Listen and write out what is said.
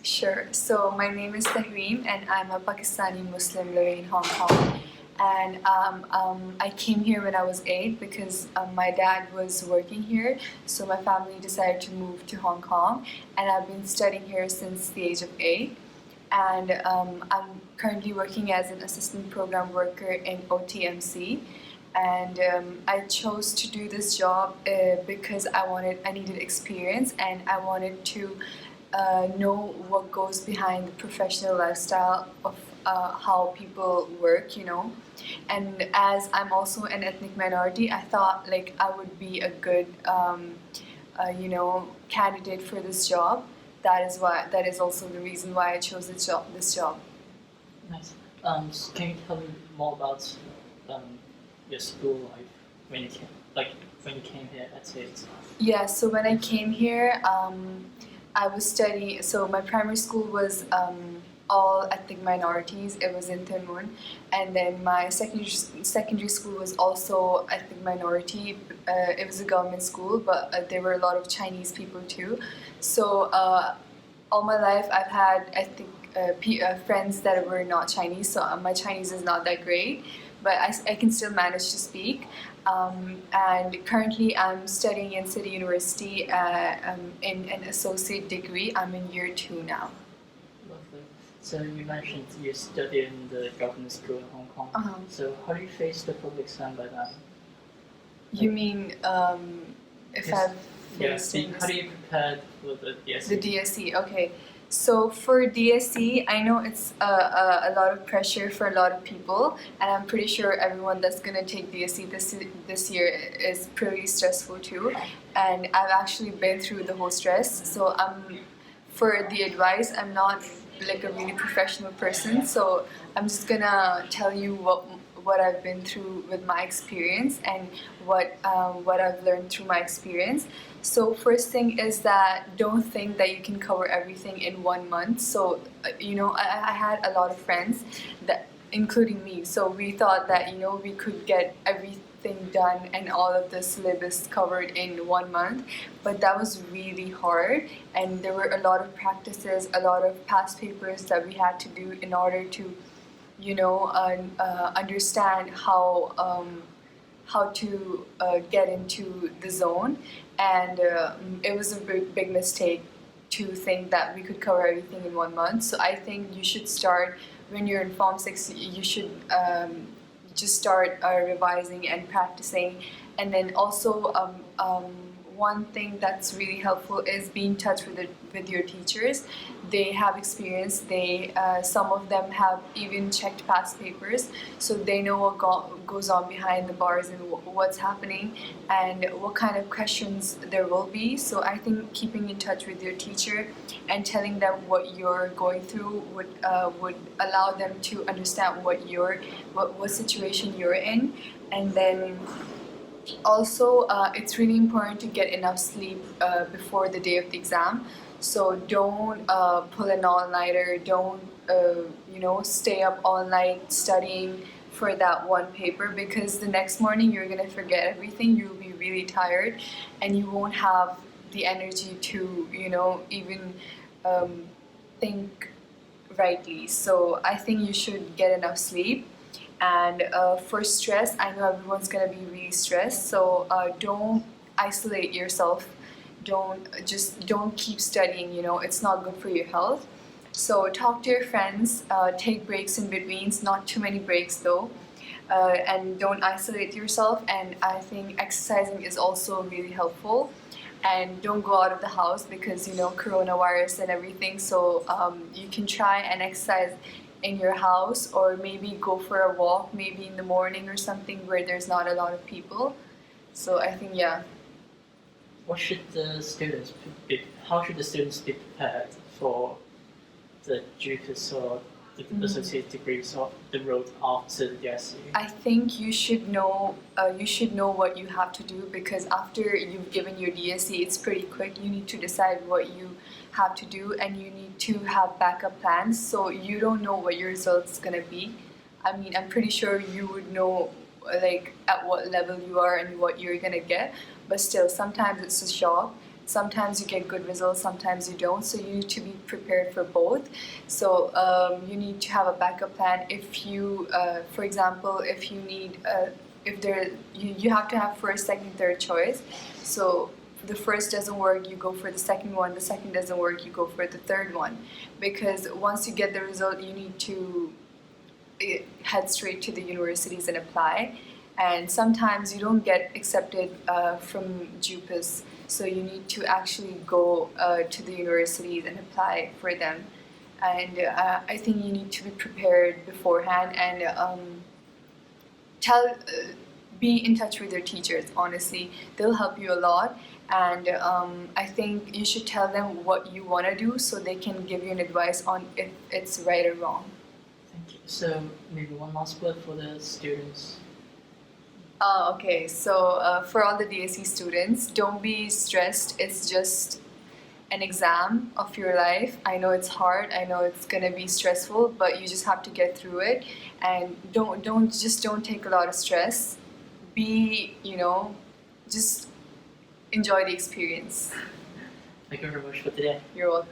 Sure. So my name is Raheem, and I'm a Pakistani Muslim living in Hong Kong. And I came here when I was 8 because my dad was working here. So my family decided to move to Hong Kong, and I've been studying here since the age of 8. And I'm currently working as an assistant program worker in OTMC. And I chose to do this job because I needed experience, and I wanted to know what goes behind the professional lifestyle of how people work. And as I'm also an ethnic minority, I thought like I would be a good, candidate for this job. That is also the reason why I chose this job. Nice. Can you tell me more about um, your school life when you came here at Tate? Yeah, so when I came here, I was studying. So my primary school was all ethnic minorities. It was in Tuen Mun, and then my secondary school was also ethnic minority. It was a government school, but there were a lot of Chinese people too. So all my life, I've had ethnic friends that were not Chinese. So my Chinese is not that great, but I can still manage to speak. And currently I'm studying in City University in an associate degree. I'm in year 2 now. Lovely. So you mentioned you study in the government school in Hong Kong. Uh-huh. So how do you face the public exam by then? You mean if Yes. I've Yeah. faced in How do you prepare for the DSE? the DSE? Okay. So for DSE, I know it's a lot of pressure for a lot of people, and I'm pretty sure everyone that's gonna take DSE this year is pretty stressful too. And I've actually been through the whole stress. So for the advice, I'm not like a really professional person. So I'm just gonna tell you what I've been through with my experience and what I've learned through my experience. So first thing is that don't think that you can cover everything in 1 month. So I had a lot of friends that, including me. So we thought that we could get everything done and all of the syllabus covered in 1 month, but that was really hard. And there were a lot of practices, a lot of past papers that we had to do in order to understand how to get into the zone. And it was a big mistake to think that we could cover everything in 1 month. So I think you should start when you're in Form 6. You should just start revising and practicing. And then also one thing that's really helpful is be in touch with your teachers. They have experience. Some of them have even checked past papers, so they know what goes on behind the bars and what's happening and what kind of questions there will be. So I think keeping in touch with your teacher and telling them what you're going through would allow them to understand what situation you're in. And then also, it's really important to get enough sleep before the day of the exam. So don't pull an all-nighter. Don't stay up all night studying for that one paper, because the next morning you're gonna forget everything. You'll be really tired, and you won't have the energy to even think rightly. So I think you should get enough sleep. And for stress, I know everyone's gonna be really stressed, so don't isolate yourself. Don't keep studying. It's not good for your health. So talk to your friends. Take breaks in betweens, not too many breaks though. And don't isolate yourself. And I think exercising is also really helpful. And don't go out of the house because coronavirus and everything. So you can try and exercise in your house, or maybe go for a walk, maybe in the morning or something where there's not a lot of people. So I think, yeah. How should the students be prepared for the JUPAS or the associate degrees or the road after the DSE? I think you should know what you have to do, because after you've given your DSE, it's pretty quick. You need to decide what you have to do, and you need to have backup plans. So you don't know what your result's gonna be. I mean, I'm pretty sure you would know like at what level you are and what you're gonna get, but still sometimes it's a shock. sometimes you get good results, sometimes you don't. So you need to be prepared for both. So you need to have a backup plan. If you, for example, if you need, if there, you have to have first, second, third choice. So the first doesn't work, you go for the second one. The second doesn't work, you go for the third one. Because once you get the result, you need to head straight to the universities and apply. And sometimes you don't get accepted from JUPAS, so you need to actually go to the universities and apply for them. And I think you need to be prepared beforehand and be in touch with your teachers. Honestly, they'll help you a lot. And I think you should tell them what you want to do so they can give you an advice on if it's right or wrong. Thank you. So maybe one last word for the students. Okay, so for all the DSE students, don't be stressed. It's just an exam of your life. I know it's hard. I know it's gonna be stressful, but you just have to get through it. And don't take a lot of stress. Just enjoy the experience. Thank you very much for today. You're welcome.